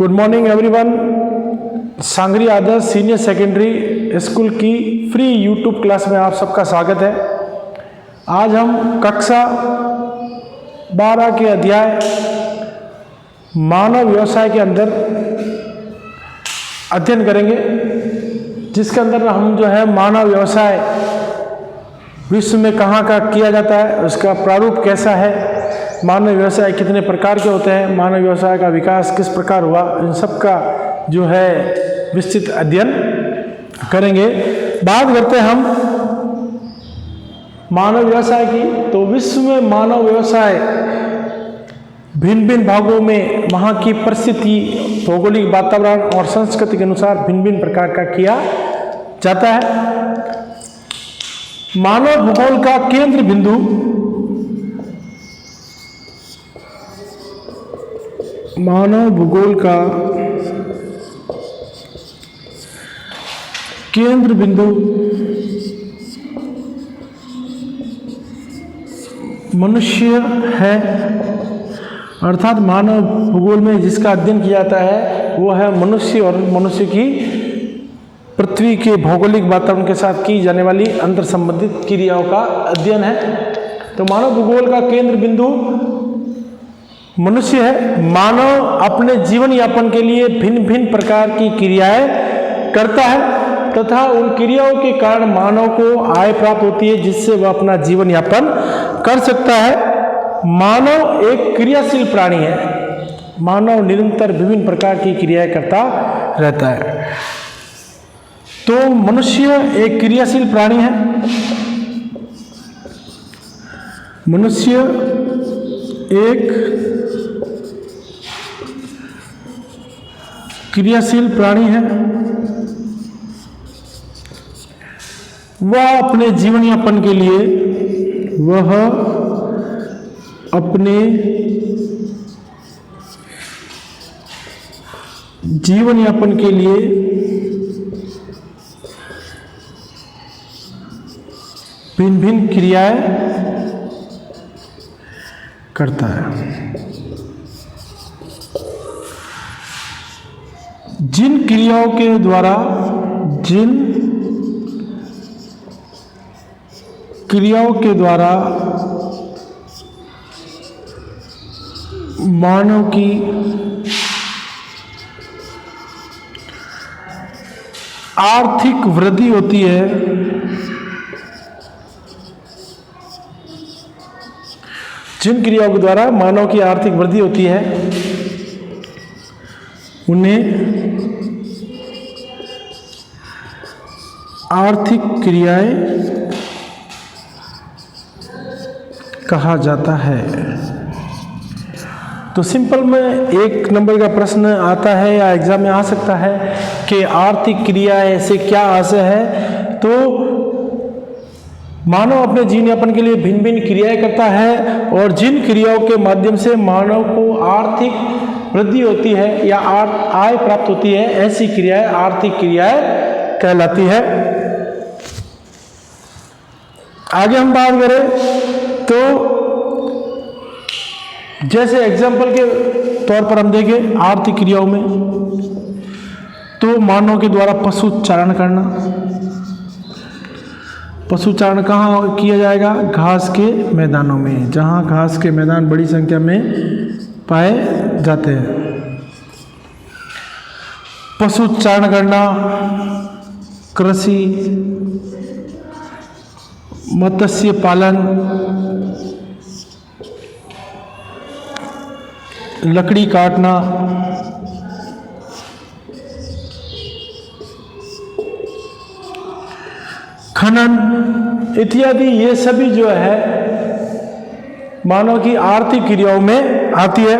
Good morning everyone. Sangri Adarsh senior secondary school की free YouTube class में आप सबका स्वागत है। आज हम कक्षा 12 के अध्याय मानव व्यवसाय के अंदर अध्ययन करेंगे, जिसके अंदर हम जो है मानव व्यवसाय विश्व में कहाँ का किया जाता है, उसका प्रारूप कैसा है, मानव व्यवसाय कितने प्रकार के होते हैं, मानव व्यवसाय का विकास किस प्रकार हुआ, इन सब का जो है विस्तृत अध्ययन करेंगे। बात करते हैं हम मानव व्यवसाय की। तो विश्व में मानव व्यवसाय भिन्न भिन्न भागों में वहाँ की परिस्थिति, भौगोलिक वातावरण और संस्कृति के अनुसार भिन्न भिन्न प्रकार का किया जाता है। मानव भूगोल का केंद्र बिंदु मानव भूगोल का केंद्र बिंदु मनुष्य है, अर्थात मानव भूगोल में जिसका अध्ययन किया जाता है वो है मनुष्य और मनुष्य की पृथ्वी के भौगोलिक वातावरण के साथ की जाने वाली अंतर संबंधित क्रियाओं का अध्ययन है। तो मानव भूगोल का केंद्र बिंदु मनुष्य है। मानव अपने जीवन यापन के लिए भिन्न भिन्न प्रकार की क्रियाएं करता है तथा उन क्रियाओं के कारण मानव को आय प्राप्त होती है, जिससे वह अपना जीवन यापन कर सकता है। मानव एक क्रियाशील प्राणी है। मानव निरंतर विभिन्न प्रकार की क्रियाएं करता रहता है। तो मनुष्य एक क्रियाशील प्राणी है। मनुष्य एक क्रियाशील प्राणी है। वह अपने जीवन यापन के लिए भिन्न भिन्न क्रियाएं करता है। जिन क्रियाओं के द्वारा मानव की आर्थिक वृद्धि होती है, जिन क्रियाओं के द्वारा मानव की आर्थिक वृद्धि होती है उन्हें आर्थिक क्रियाएं कहा जाता है। तो सिंपल में एक नंबर का प्रश्न आता है या एग्जाम में आ सकता है कि आर्थिक क्रियाएं से क्या आशय है। तो मानव अपने जीवन यापन के लिए भिन्न भिन्न क्रियाएं करता है और जिन क्रियाओं के माध्यम से मानव को आर्थिक वृद्धि होती है या आय प्राप्त होती है, ऐसी क्रियाएं आर्थिक क्रियाएं कहलाती है। आगे हम बात करें तो जैसे एग्जाम्पल के तौर पर हम देखें आर्थिक क्रियाओं में, तो मानव के द्वारा पशु चारण करना। पशु चारण कहाँ किया जाएगा? घास के मैदानों में, जहाँ घास के मैदान बड़ी संख्या में पाए जाते हैं। पशु चारण करना, कृषि, मत्स्य पालन, लकड़ी काटना, खनन इत्यादि, ये सभी जो है मानव की आर्थिक क्रियाओं में आती है।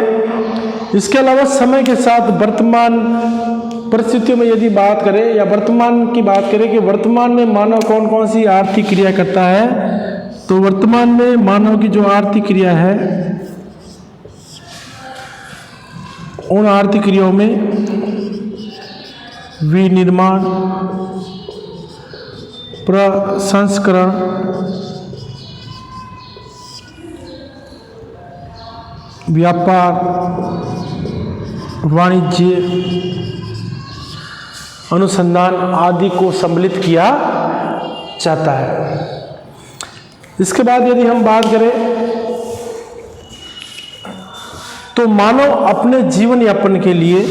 इसके अलावा समय के साथ वर्तमान परिस्थितियों में यदि बात करें या वर्तमान की बात करें कि वर्तमान में मानव कौन कौन सी आर्थिक क्रिया करता है, तो वर्तमान में मानव की जो आर्थिक क्रिया है उन आर्थिक क्रियाओं में विनिर्माण, प्रसंस्करण, व्यापार, वाणिज्य, अनुसंधान आदि को सम्मिलित किया जाता है। इसके बाद यदि हम बात करें तो मानव अपने जीवन यापन के लिए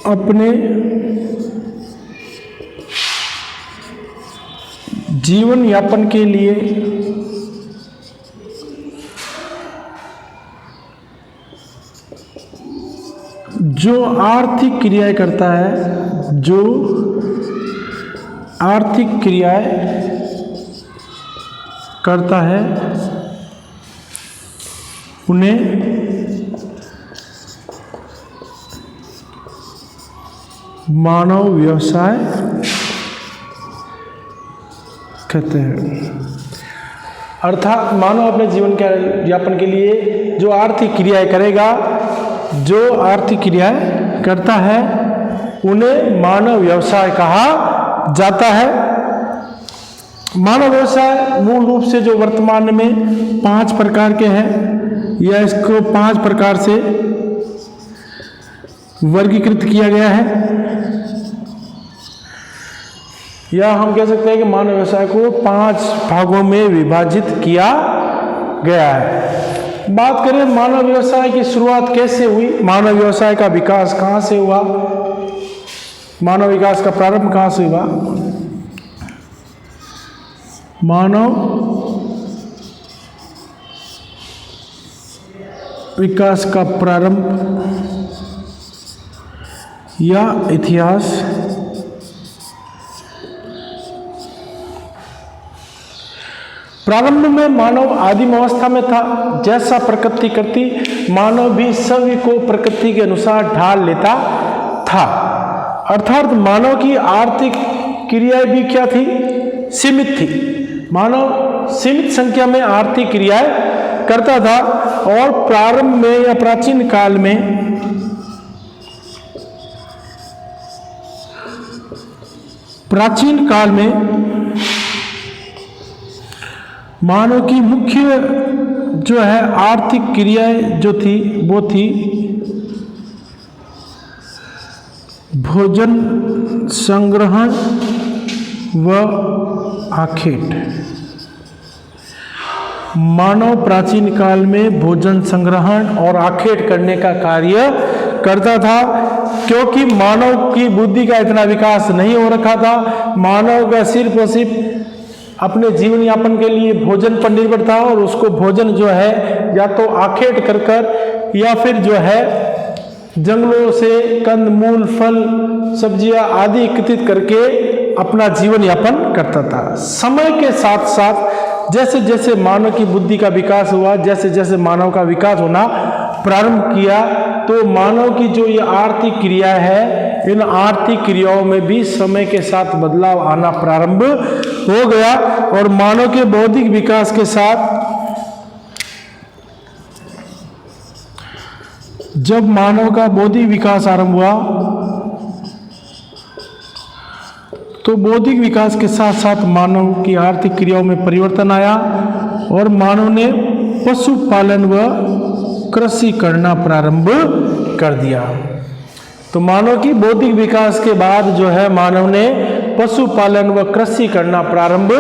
अपने जीवन यापन के लिए जो आर्थिक क्रियाएं करता है, जो आर्थिक क्रियाएं करता है, उन्हें मानव व्यवसाय कहते हैं। अर्थात मानव अपने जीवन के यापन के लिए जो आर्थिक क्रियाएं करेगा, जो आर्थिक क्रियाएं करता है, उन्हें मानव व्यवसाय कहा जाता है। मानव व्यवसाय मूल रूप से जो वर्तमान में 5 प्रकार के हैं, या इसको 5 प्रकार से वर्गीकृत किया गया है, या हम कह सकते हैं कि मानव व्यवसाय को 5 भागों में विभाजित किया गया है। बात करें मानव व्यवसाय की शुरुआत कैसे हुई, मानव व्यवसाय का विकास कहाँ से हुआ, मानव विकास का प्रारंभ कहाँ से हुआ। मानव विकास का प्रारंभ या इतिहास प्रारंभ में मानव आदिम अवस्था में था। जैसा प्रकृति करती, मानव भी सभी को प्रकृति के अनुसार ढाल लेता था। अर्थात मानव की आर्थिक क्रियाएं भी क्या थी, सीमित थी। मानव सीमित संख्या में आर्थिक क्रियाएं करता था। और प्रारंभ में या प्राचीन काल में मानव की मुख्य जो है आर्थिक क्रियाएं जो थी, वो थी भोजन संग्रहण व आखेट। मानव प्राचीन काल में भोजन संग्रहण और आखेट करने का कार्य करता था, क्योंकि मानव की बुद्धि का इतना विकास नहीं हो रखा था। मानव का सिर्फ और सिर्फ अपने जीवन यापन के लिए भोजन पर निर्भर था, और उसको भोजन जो है या तो आखेट कर कर या फिर जो है जंगलों से कंद मूल फल सब्जियां आदि एकत्रित करके अपना जीवन यापन करता था। समय के साथ साथ जैसे जैसे मानव की बुद्धि का विकास हुआ, जैसे जैसे मानव का विकास होना प्रारंभ किया, तो मानव की जो ये आर्थिक क्रिया है, इन आर्थिक क्रियाओं में भी समय के साथ बदलाव आना प्रारंभ हो गया। और मानव के बौद्धिक विकास के साथ जब मानव का बौद्धिक विकास आरंभ हुआ, तो बौद्धिक विकास के साथ साथ मानव की आर्थिक क्रियाओं में परिवर्तन आया, और मानव ने पशुपालन व कृषि करना प्रारंभ कर दिया। तो मानव की बौद्धिक विकास के बाद जो है मानव ने पशुपालन व कृषि करना प्रारंभ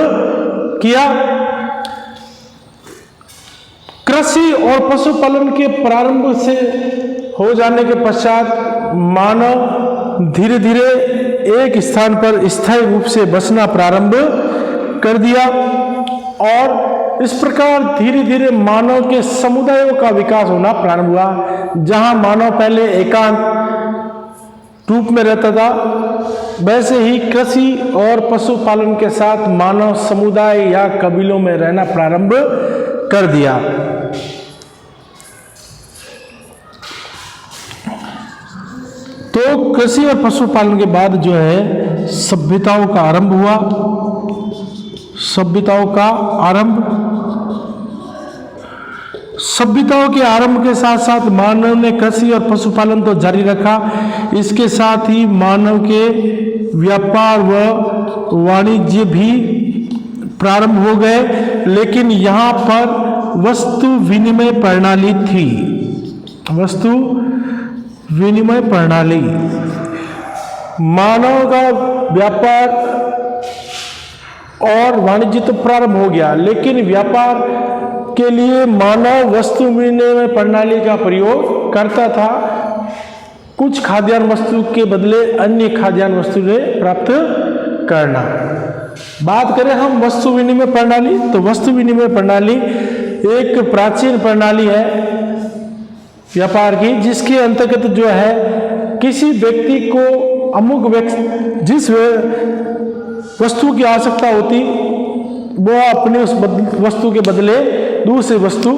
किया। कृषि और पशुपालन के प्रारंभ से हो जाने के पश्चात मानव धीरे धीरे एक स्थान पर स्थायी रूप से बसना प्रारंभ कर दिया, और इस प्रकार धीरे धीरे मानव के समुदायों का विकास होना प्रारंभ हुआ। जहां मानव पहले एकांत रूप में रहता था, वैसे ही कृषि और पशुपालन के साथ मानव समुदाय या कबीलों में रहना प्रारंभ कर दिया। तो कृषि और पशुपालन के बाद जो है सभ्यताओं का आरंभ हुआ। सभ्यताओं का आरंभ। सभ्यताओं के आरंभ के साथ साथ मानव ने कृषि और पशुपालन तो जारी रखा, इसके साथ ही मानव के व्यापार व वाणिज्य भी प्रारंभ हो गए, लेकिन यहाँ पर वस्तु विनिमय प्रणाली थी। वस्तु विनिमय प्रणाली। मानव का व्यापार और वाणिज्य तो प्रारंभ हो गया, लेकिन व्यापार के लिए मानव वस्तु विनिमय प्रणाली का प्रयोग करता था। कुछ खाद्यान्न वस्तु के बदले अन्य खाद्यान्न वस्तुएं प्राप्त करना। बात करें हम वस्तु विनिमय प्रणाली, तो वस्तु विनिमय प्रणाली एक प्राचीन प्रणाली है व्यापार की, जिसके अंतर्गत जो है किसी व्यक्ति को अमुक व्यक्ति जिस वस्तु की आवश्यकता होती वो अपने उस वस्तु के बदले दूसरी वस्तु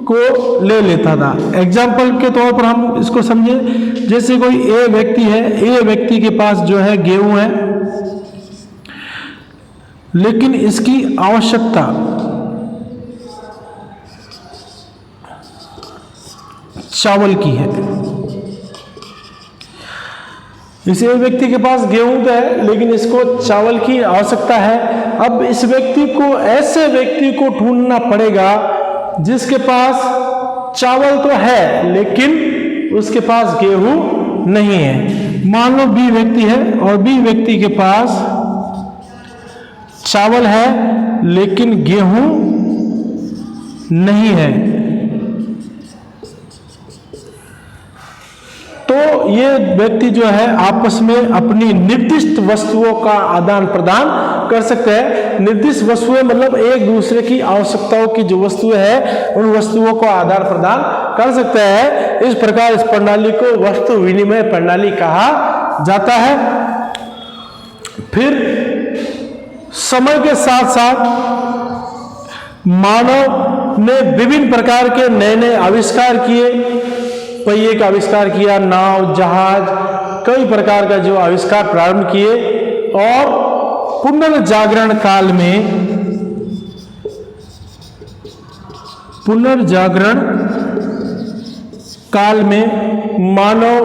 को ले लेता था। एग्जाम्पल के तौर पर हम इसको समझे, जैसे कोई ए व्यक्ति है, ए व्यक्ति के पास जो है गेहूं है, लेकिन इसकी आवश्यकता चावल की है। इस एक व्यक्ति के पास गेहूं तो है, लेकिन इसको चावल की आवश्यकता है। अब इस व्यक्ति को, ऐसे व्यक्ति को ढूंढना पड़ेगा जिसके पास चावल तो है लेकिन उसके पास गेहूं नहीं है। मान लो बी व्यक्ति है और बी व्यक्ति के पास चावल है लेकिन गेहूं नहीं है। तो ये व्यक्ति जो है आपस में अपनी निर्दिष्ट वस्तुओं का आदान प्रदान कर सकते हैं। निर्दिष्ट वस्तुएं मतलब एक दूसरे की आवश्यकताओं की जो वस्तुएं हैं उन वस्तुओं को आदान प्रदान कर सकते हैं। इस प्रकार इस प्रणाली को वस्तु विनिमय प्रणाली कहा जाता है। फिर समय के साथ साथ मानव ने विभिन्न प्रकार के नए नए आविष्कार किए। पहिए का आविष्कार किया, नाव, जहाज, कई प्रकार का जो आविष्कार प्रारंभ किए। और पुनर्जागरण काल में मानव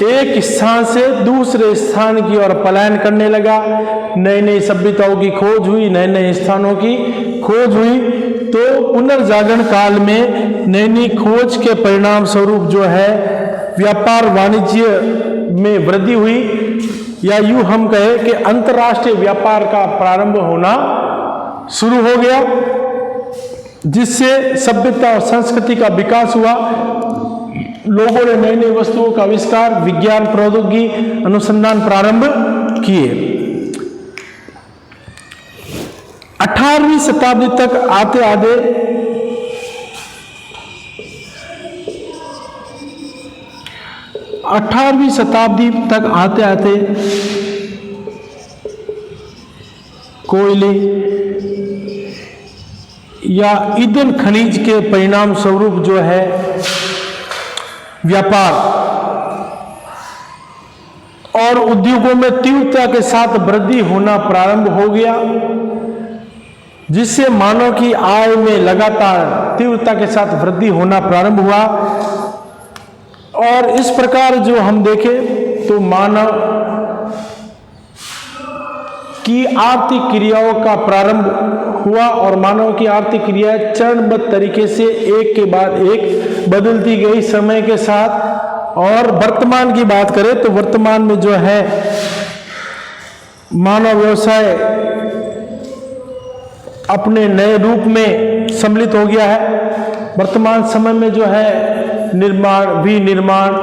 एक स्थान से दूसरे स्थान की ओर पलायन करने लगा। नई नई सभ्यताओं की खोज हुई, नए नए स्थानों की खोज हुई। तो पुनर्जागरण काल में नई नई खोज के परिणाम स्वरूप जो है व्यापार वाणिज्य में वृद्धि हुई, या यूं हम कहें कि अंतर्राष्ट्रीय व्यापार का प्रारंभ होना शुरू हो गया, जिससे सभ्यता और संस्कृति का विकास हुआ। लोगों ने नई नई वस्तुओं का आविष्कार, विज्ञान, प्रौद्योगिकी, अनुसंधान प्रारंभ किए। 18वीं शताब्दी तक आते आते 18वीं शताब्दी तक आते आते कोयले या ईंधन खनिज के परिणाम स्वरूप जो है व्यापार और उद्योगों में तीव्रता के साथ वृद्धि होना प्रारंभ हो गया, जिससे मानव की आय में लगातार तीव्रता के साथ वृद्धि होना प्रारंभ हुआ। और इस प्रकार जो हम देखें तो मानव की आर्थिक क्रियाओं का प्रारंभ हुआ और मानव की आर्थिक क्रियाएं चरणबद्ध तरीके से एक के बाद एक बदलती गई समय के साथ। और वर्तमान की बात करें तो वर्तमान में जो है मानव व्यवसाय अपने नए रूप में सम्मिलित हो गया है। वर्तमान समय में जो है विनिर्माण,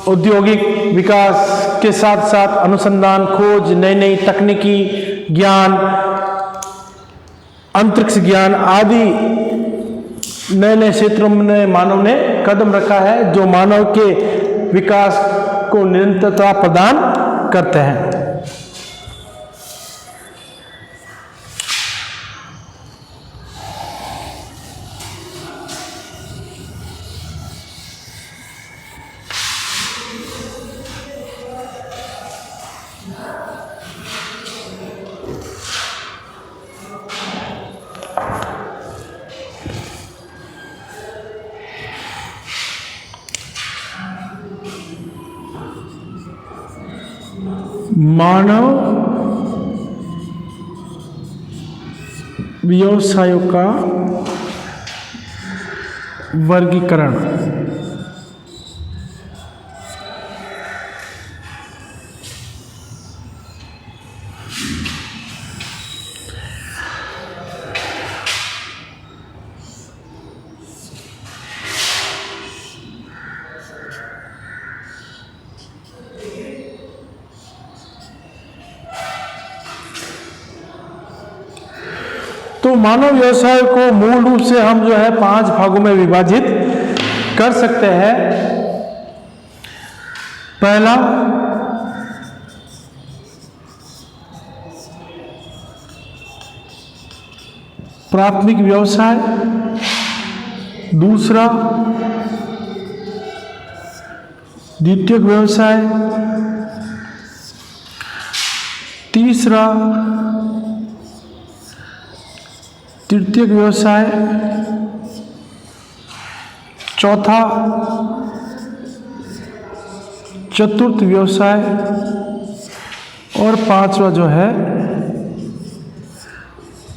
औद्योगिक विकास के साथ साथ अनुसंधान, खोज, नई नई तकनीकी ज्ञान, अंतरिक्ष ज्ञान आदि नए नए क्षेत्रों में मानव ने कदम रखा है, जो मानव के विकास को निरंतरता प्रदान करते हैं। मानव व्यवसायों का वर्गीकरण। तो मानव व्यवसाय को मूल रूप से हम जो है 5 भागों में विभाजित कर सकते हैं। पहला, प्राथमिक व्यवसाय। दूसरा, द्वितीयक व्यवसाय। तीसरा, तृतीयक व्यवसाय। चौथा, चतुर्थ व्यवसाय। और 5वां जो है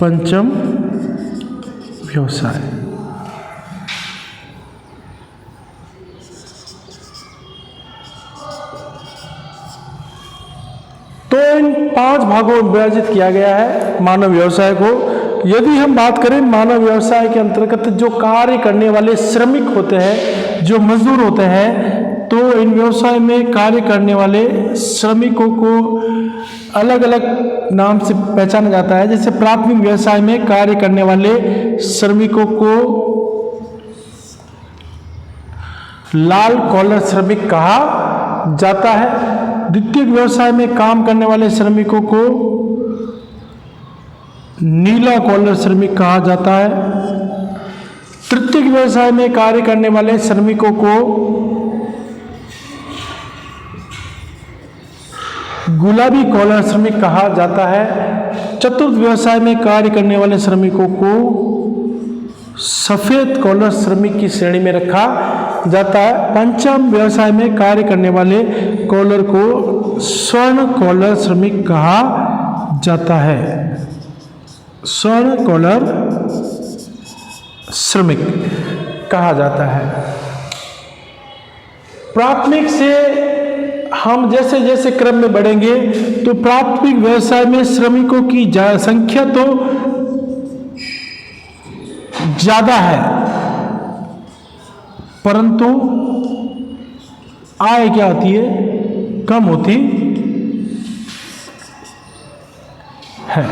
पंचम व्यवसाय। तो इन 5 भागों में विभाजित किया गया है मानव व्यवसाय को। यदि हम बात करें मानव व्यवसाय के अंतर्गत जो कार्य करने वाले श्रमिक होते हैं, जो मजदूर होते हैं, तो इन व्यवसाय में कार्य करने वाले श्रमिकों को अलग अलग नाम से पहचाना जाता है। जैसे प्राथमिक व्यवसाय में कार्य करने वाले श्रमिकों को लाल कॉलर श्रमिक कहा जाता है। द्वितीयक व्यवसाय में काम करने वाले श्रमिकों को नीला कॉलर श्रमिक कहा जाता है। तृतीयक व्यवसाय में कार्य करने वाले श्रमिकों को गुलाबी कॉलर श्रमिक कहा जाता है। चतुर्थ व्यवसाय में कार्य करने वाले श्रमिकों को सफेद कॉलर श्रमिक की श्रेणी में रखा जाता है। पंचम व्यवसाय में कार्य करने वाले कॉलर को स्वर्ण कॉलर श्रमिक कहा जाता है। स्वर्ण कॉलर श्रमिक कहा जाता है। प्राथमिक से हम जैसे जैसे क्रम में बढ़ेंगे तो प्राथमिक व्यवसाय में श्रमिकों की संख्या तो ज्यादा है, परंतु आय क्या होती है, कम होती है।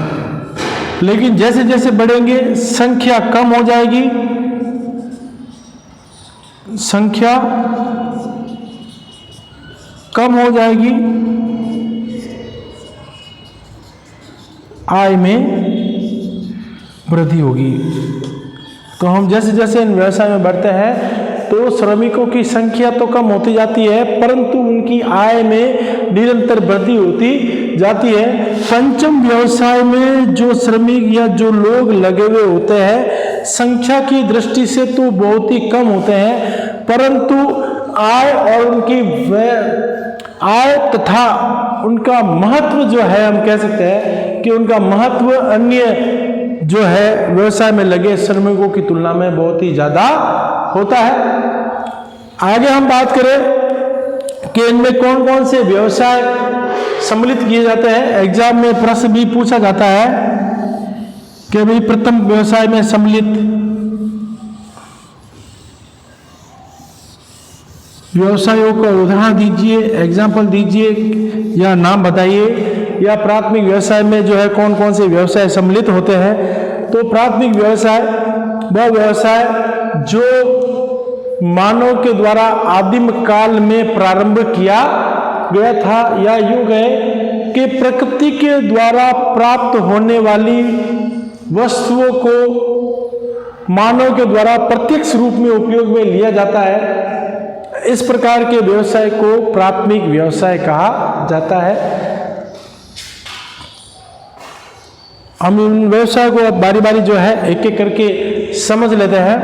लेकिन जैसे जैसे बढ़ेंगे संख्या कम हो जाएगी, संख्या कम हो जाएगी, आय में वृद्धि होगी। तो हम जैसे जैसे इन व्यवसाय में बढ़ते हैं तो श्रमिकों की संख्या तो कम होती जाती है, परंतु उनकी आय में निरंतर वृद्धि होती जाती है। पंचम व्यवसाय में जो श्रमिक या जो लोग लगे हुए होते हैं संख्या की दृष्टि से तो बहुत ही कम होते हैं, परंतु आय और उनकी आय तथा उनका महत्व जो है, हम कह सकते हैं कि उनका महत्व अन्य जो है व्यवसाय में लगे श्रमिकों की तुलना में बहुत ही ज्यादा होता है। आगे हम बात करें कि इनमें कौन कौन से व्यवसाय सम्मिलित किए जाते हैं। एग्जाम में प्रश्न भी पूछा जाता है कि भाई प्रथम व्यवसाय में सम्मिलित व्यवसायों का उदाहरण दीजिए, एग्जाम्पल दीजिए या नाम बताइए, या प्राथमिक व्यवसाय में जो है कौन कौन से व्यवसाय सम्मिलित होते हैं। तो प्राथमिक व्यवसाय वह व्यवसाय जो मानव के द्वारा आदिम काल में प्रारंभ किया गया था, या यूं कहें कि प्रकृति के द्वारा प्राप्त होने वाली वस्तुओं को मानव के द्वारा प्रत्यक्ष रूप में उपयोग में लिया जाता है। इस प्रकार के व्यवसाय को प्राथमिक व्यवसाय कहा जाता है। हम इन व्यवसाय को अब बारी बारी जो है एक एक करके समझ लेते हैं।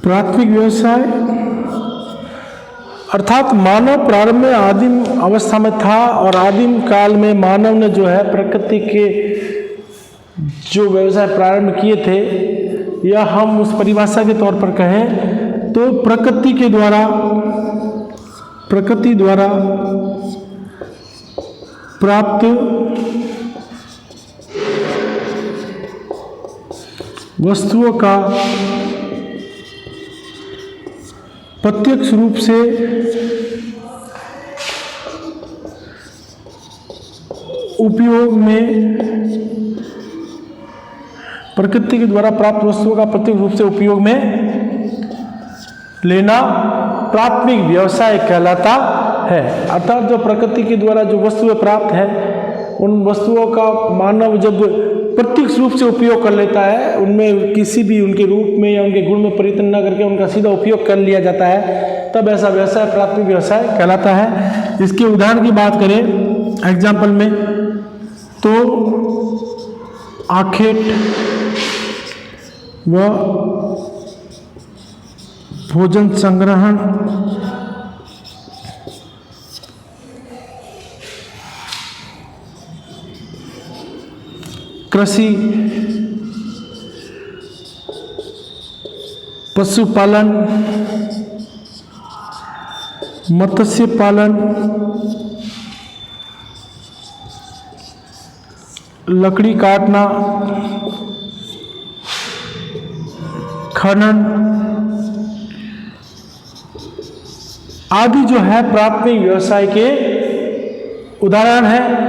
प्राथमिक व्यवसाय अर्थात मानव प्रारंभ में आदिम अवस्था में था और आदिम काल में मानव ने जो है प्रकृति के जो व्यवसाय प्रारंभ किए थे, या हम उस परिभाषा के तौर पर कहें तो प्रकृति द्वारा प्राप्त वस्तुओं का प्रत्यक्ष रूप से उपयोग में, प्रकृति के द्वारा प्राप्त वस्तुओं का प्रत्यक्ष रूप से उपयोग में लेना प्राथमिक व्यवसाय कहलाता है। अर्थात जो प्रकृति के द्वारा जो वस्तुएं प्राप्त है, उन वस्तुओं का मानव जब प्रत्यक्ष रूप से उपयोग कर लेता है, उनमें किसी भी उनके रूप में या उनके गुण में परिवर्तन न करके उनका सीधा उपयोग कर लिया जाता है, तब ऐसा व्यवसाय प्राथमिक व्यवसाय कहलाता है। इसके उदाहरण की बात करें एग्जाम्पल में तो आखेट व भोजन संग्रहण, कृषि, पशुपालन, मत्स्य पालन, लकड़ी काटना, खनन आदि जो है प्राथमिक व्यवसाय के उदाहरण है।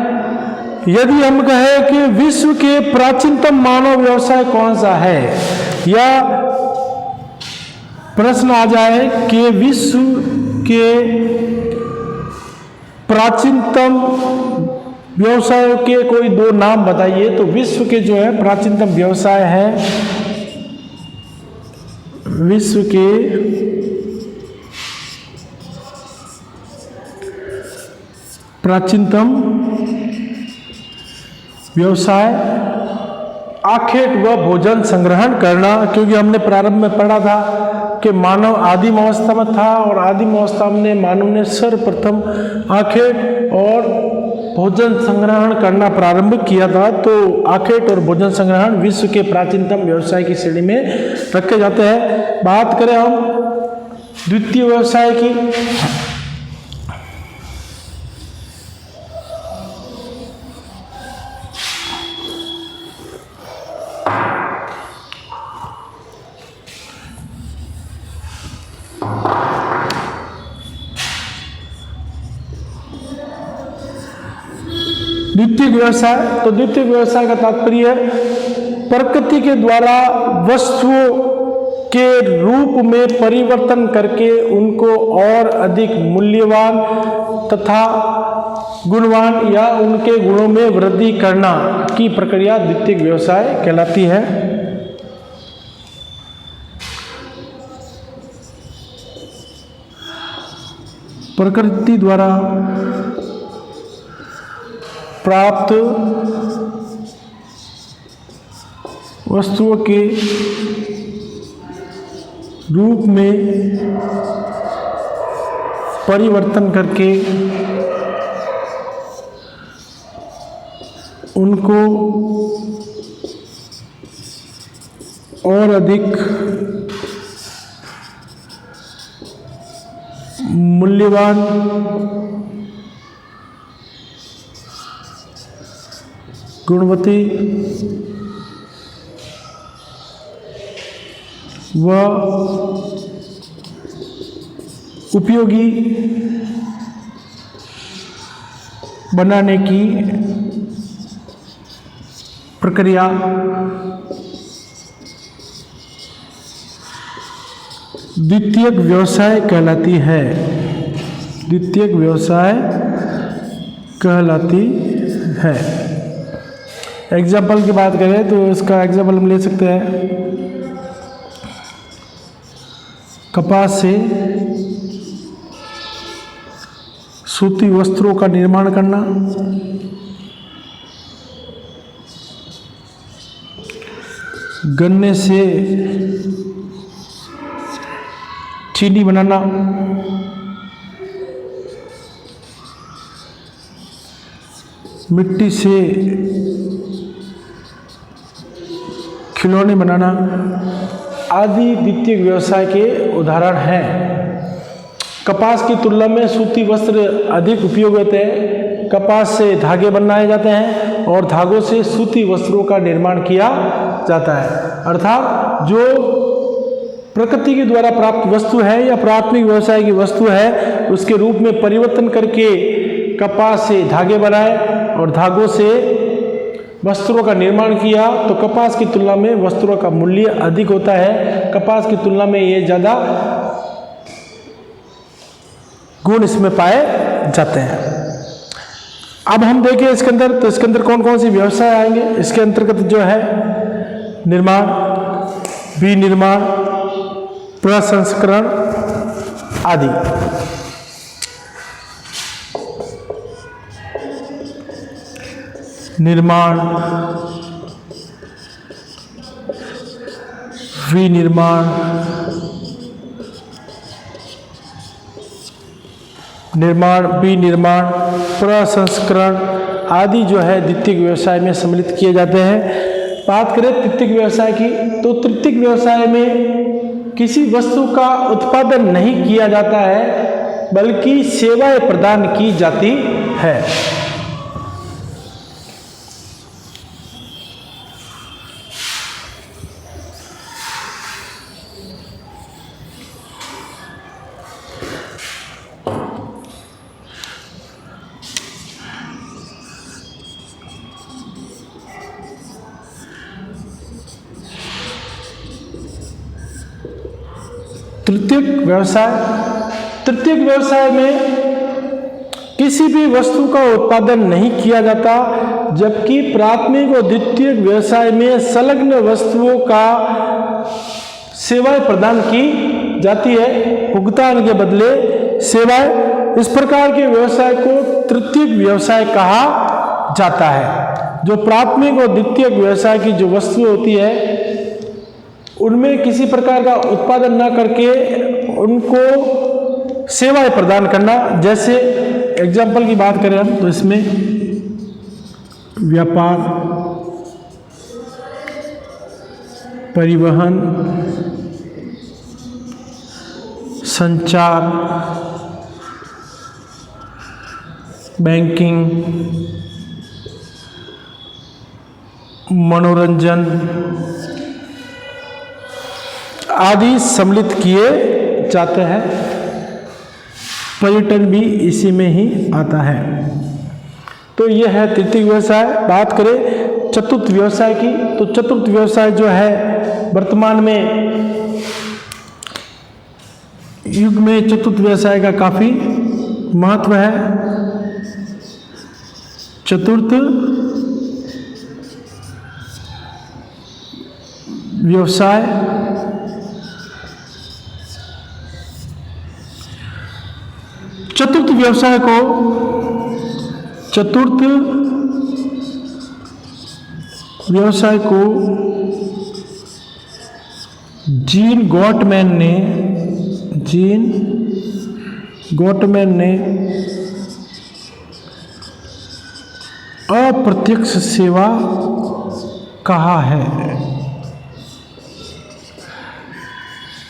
यदि हम कहें कि विश्व के प्राचीनतम मानव व्यवसाय कौन सा है, या प्रश्न आ जाए कि विश्व के प्राचीनतम व्यवसायों के कोई दो नाम बताइए, तो विश्व के जो है प्राचीनतम व्यवसाय है, विश्व के प्राचीनतम व्यवसाय आखेट व भोजन संग्रहण करना। क्योंकि हमने प्रारंभ में पढ़ा था कि मानव आदिम अवस्था में था और आदिम अवस्था में मानव ने सर्वप्रथम आखेट और भोजन संग्रहण करना प्रारंभ किया था। तो आखेट और भोजन संग्रहण विश्व के प्राचीनतम व्यवसाय की श्रेणी में रखे जाते हैं। बात करें हम द्वितीय व्यवसाय की, द्वितीय व्यवसाय, तो द्वितीय व्यवसाय का तात्पर्य है प्रकृति के द्वारा वस्तुओं के रूप में परिवर्तन करके उनको और अधिक मूल्यवान तथा गुणवान या उनके गुणों में वृद्धि करना की प्रक्रिया द्वितीय व्यवसाय कहलाती है। प्रकृति द्वारा प्राप्त वस्तुओं के रूप में परिवर्तन करके उनको और अधिक मूल्यवान गुणवती व उपयोगी बनाने की प्रक्रिया द्वितीयक व्यवसाय कहलाती है। द्वितीयक व्यवसाय कहलाती है। एग्जाम्पल की बात करें तो इसका एग्जाम्पल हम ले सकते हैं कपास से सूती वस्त्रों का निर्माण करना, गन्ने से चीनी बनाना, मिट्टी से खिलौने बनाना आदि द्वितीय व्यवसाय के उदाहरण हैं। कपास की तुलना में सूती वस्त्र अधिक उपयोग होते हैं। कपास से धागे बनाए जाते हैं और धागों से सूती वस्त्रों का निर्माण किया जाता है। अर्थात जो प्रकृति के द्वारा प्राप्त वस्तु है या प्राथमिक व्यवसाय की वस्तु है, उसके रूप में परिवर्तन करके कपास से धागे बनाए और धागों से वस्त्रों का निर्माण किया, तो कपास की तुलना में वस्त्रों का मूल्य अधिक होता है। कपास की तुलना में ये ज़्यादा गुण इसमें पाए जाते हैं। अब हम देखें इसके अंदर, तो इसके अंदर कौन कौन सी व्यवसाय आएंगे। इसके अंतर्गत जो है निर्माण, विनिर्माण, प्रसंस्करण आदि। निर्माण, विनिर्माण, निर्माण, विनिर्माण, प्रसंस्करण आदि जो है द्वितीयक व्यवसाय में सम्मिलित किए जाते हैं। बात करें तृतीयक व्यवसाय की, तो तृतीयक व्यवसाय में किसी वस्तु का उत्पादन नहीं किया जाता है, बल्कि सेवाएं प्रदान की जाती है। तृतीयक व्यवसाय में किसी भी वस्तु का उत्पादन नहीं किया जाता, जबकि प्राथमिक और द्वितीयक व्यवसाय में संलग्न वस्तुओं का सेवाएं प्रदान की जाती है, भुगतान के बदले सेवाएं। इस प्रकार के व्यवसाय को तृतीयक व्यवसाय कहा जाता है। जो प्राथमिक और द्वितीयक व्यवसाय की जो वस्तु होती है, उनमें किसी प्रकार का उत्पादन न करके उनको सेवाएं प्रदान करना। जैसे एग्जाम्पल की बात करें हम, तो इसमें व्यापार, परिवहन, संचार, बैंकिंग, मनोरंजन आदि सम्मिलित किए जाते हैं। पर्यटन भी इसी में ही आता है। तो यह है तृतीयक व्यवसाय। बात करें चतुर्थ व्यवसाय की, तो चतुर्थ व्यवसाय जो है वर्तमान में युग में चतुर्थ व्यवसाय का काफी महत्व है। चतुर्थ व्यवसाय चतुर्थ व्यवसाय को जीन गॉटमैन ने अप्रत्यक्ष सेवा कहा है।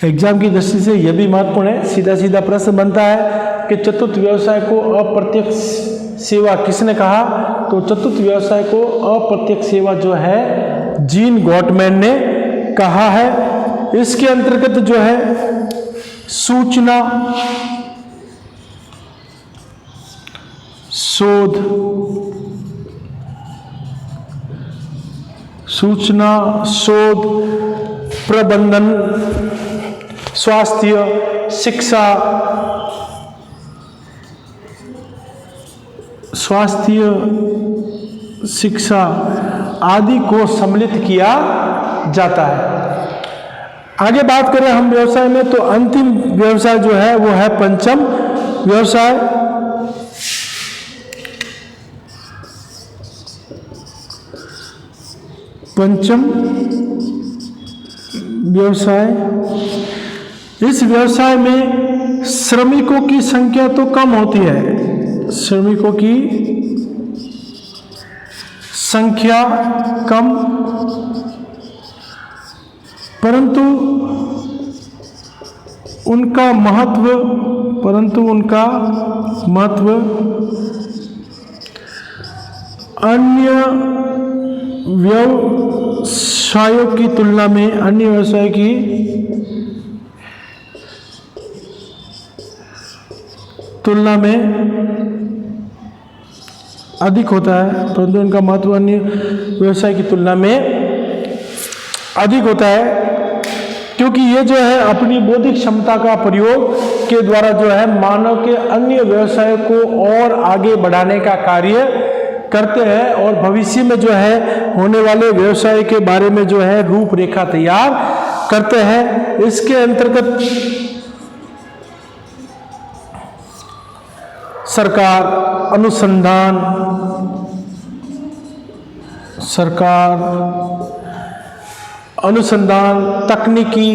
एग्जाम की दृष्टि से यह भी महत्वपूर्ण है। सीधा सीधा प्रश्न बनता है कि चतुर्थ व्यवसाय को अप्रत्यक्ष सेवा किसने कहा, तो चतुर्थ व्यवसाय को अप्रत्यक्ष सेवा जो है जीन गॉटमैन ने कहा है। इसके अंतर्गत जो है सूचना, शोध, प्रबंधन, स्वास्थ्य, शिक्षा आदि को सम्मिलित किया जाता है। आगे बात करें हम व्यवसाय में, तो अंतिम व्यवसाय जो है वो है पंचम व्यवसाय। पंचम व्यवसाय इस व्यवसाय में श्रमिकों की संख्या तो कम होती है, श्रमिकों की संख्या कम, परंतु उनका महत्व अन्य व्यवसायों की तुलना में, अन्य व्यवसाय की तुलना में अधिक होता है, परंतु उनका महत्व अन्य व्यवसाय की तुलना में अधिक होता है, क्योंकि ये जो है अपनी बौद्धिक क्षमता का प्रयोग के द्वारा जो है मानव के अन्य व्यवसायों को और आगे बढ़ाने का कार्य करते हैं और भविष्य में जो है होने वाले व्यवसाय के बारे में जो है रूपरेखा तैयार करते हैं। इसके अंतर्गत सरकार अनुसंधान, तकनीकी,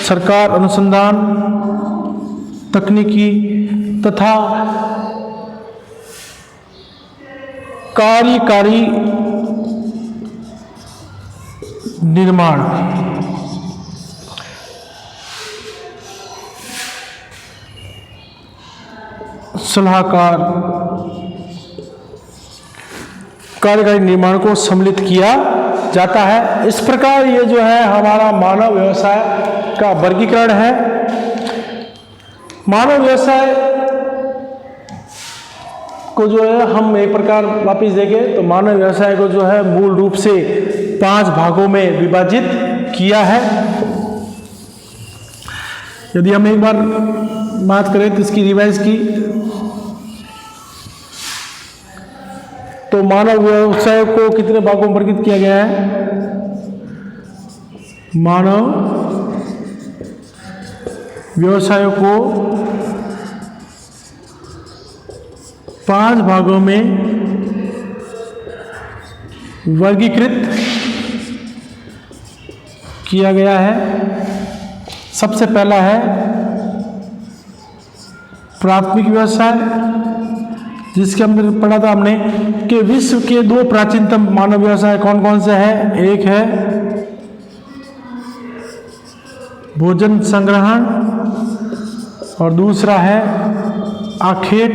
सरकार अनुसंधान, तकनीकी तथा कार्यकारी निर्माण, सलाहकार, कार्यकारी निर्माण को सम्मिलित किया जाता है। इस प्रकार ये जो है हमारा मानव व्यवसाय का वर्गीकरण है। मानव व्यवसाय को जो है हम एक प्रकार वापिस देखें तो मानव व्यवसाय को जो है मूल रूप से 5 भागों में विभाजित किया है। यदि हम एक बार बात करें तो इसकी रिवाइज की तो मानव व्यवसाय को कितने भागों में वर्गीकृत किया गया है? मानव व्यवसायों को 5 भागों में वर्गीकृत किया गया है। सबसे पहला है प्राथमिक व्यवसाय, जिसके अंदर पढ़ा था हमने कि विश्व के 2 प्राचीनतम मानव व्यवसाय कौन कौन से हैं। एक है भोजन संग्रहण और दूसरा है आखेट।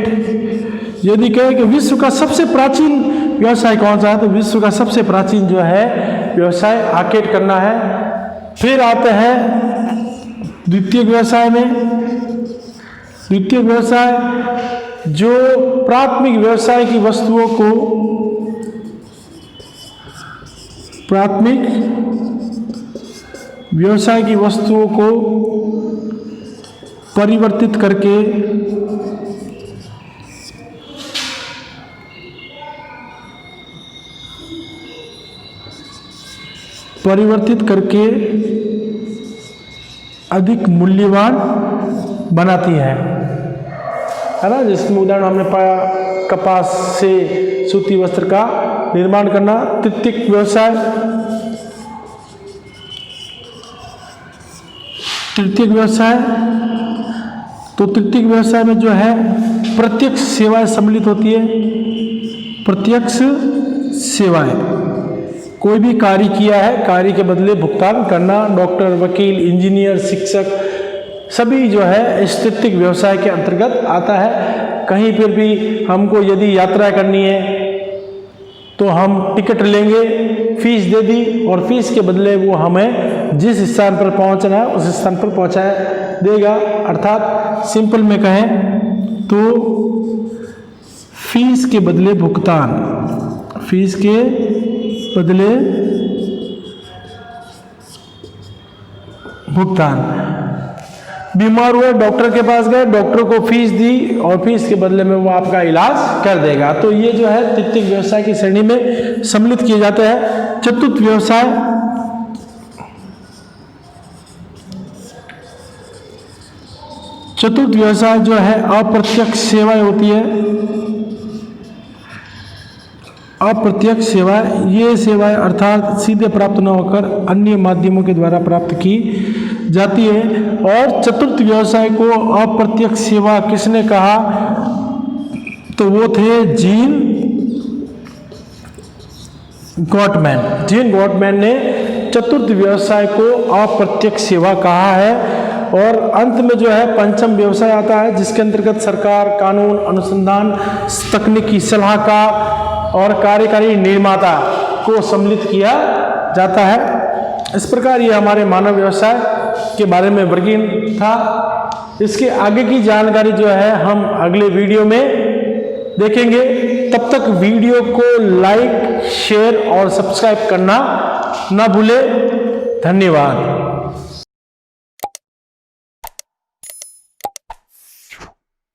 यदि कहें कि विश्व का सबसे प्राचीन व्यवसाय कौन सा है तो विश्व का सबसे प्राचीन जो है व्यवसाय आखेट करना है। फिर आते हैं द्वितीय व्यवसाय में। द्वितीय व्यवसाय जो प्राथमिक व्यवसाय की वस्तुओं को परिवर्तित करके अधिक मूल्यवान बनाती है ना। जिसमें उदाहरण हमने पाया कपास से सूती वस्त्र का निर्माण करना। तृतीयक व्यवसाय, तृतीयक व्यवसाय में जो है प्रत्यक्ष सेवाएं सम्मिलित होती है। प्रत्यक्ष सेवाएं, कोई भी कार्य किया है, कार्य के बदले भुगतान करना। डॉक्टर, वकील, इंजीनियर, शिक्षक सभी जो है इस तृतीयक व्यवसाय के अंतर्गत आता है। कहीं पर भी हमको यदि यात्रा करनी है तो हम टिकट लेंगे, फीस दे दी और फीस के बदले वो हमें जिस स्थान पर पहुंचना है उस स्थान पर पहुंचा देगा। अर्थात सिंपल में कहें तो फीस के बदले भुगतान, फीस के बदले भुगतान। बीमार हुए, डॉक्टर के पास गए, डॉक्टर को फीस दी और फीस के बदले में वो आपका इलाज कर देगा। तो ये जो है तृतीयक व्यवसाय की श्रेणी में सम्मिलित किए जाते हैं। चतुर्थ व्यवसाय, चतुर्थ व्यवसाय जो है अप्रत्यक्ष सेवाएं होती है। अप्रत्यक्ष सेवाएं, ये सेवाएं अर्थात सीधे प्राप्त न होकर अन्य माध्यमों के द्वारा प्राप्त की जाती है। और चतुर्थ व्यवसाय को अप्रत्यक्ष सेवा किसने कहा, तो वो थे जीन गॉटमैन। जीन गॉटमैन ने चतुर्थ व्यवसाय को अप्रत्यक्ष सेवा कहा है। और अंत में जो है पंचम व्यवसाय आता है, जिसके अंतर्गत सरकार, कानून, अनुसंधान, तकनीकी सलाहकार और कार्यकारी निर्माता को सम्मिलित किया जाता है। इस प्रकार ये हमारे मानव व्यवसाय के बारे में वर्गीकरण था। इसके आगे की जानकारी जो है हम अगले वीडियो में देखेंगे। तब तक वीडियो को लाइक, शेयर और सब्सक्राइब करना ना भूले। धन्यवाद।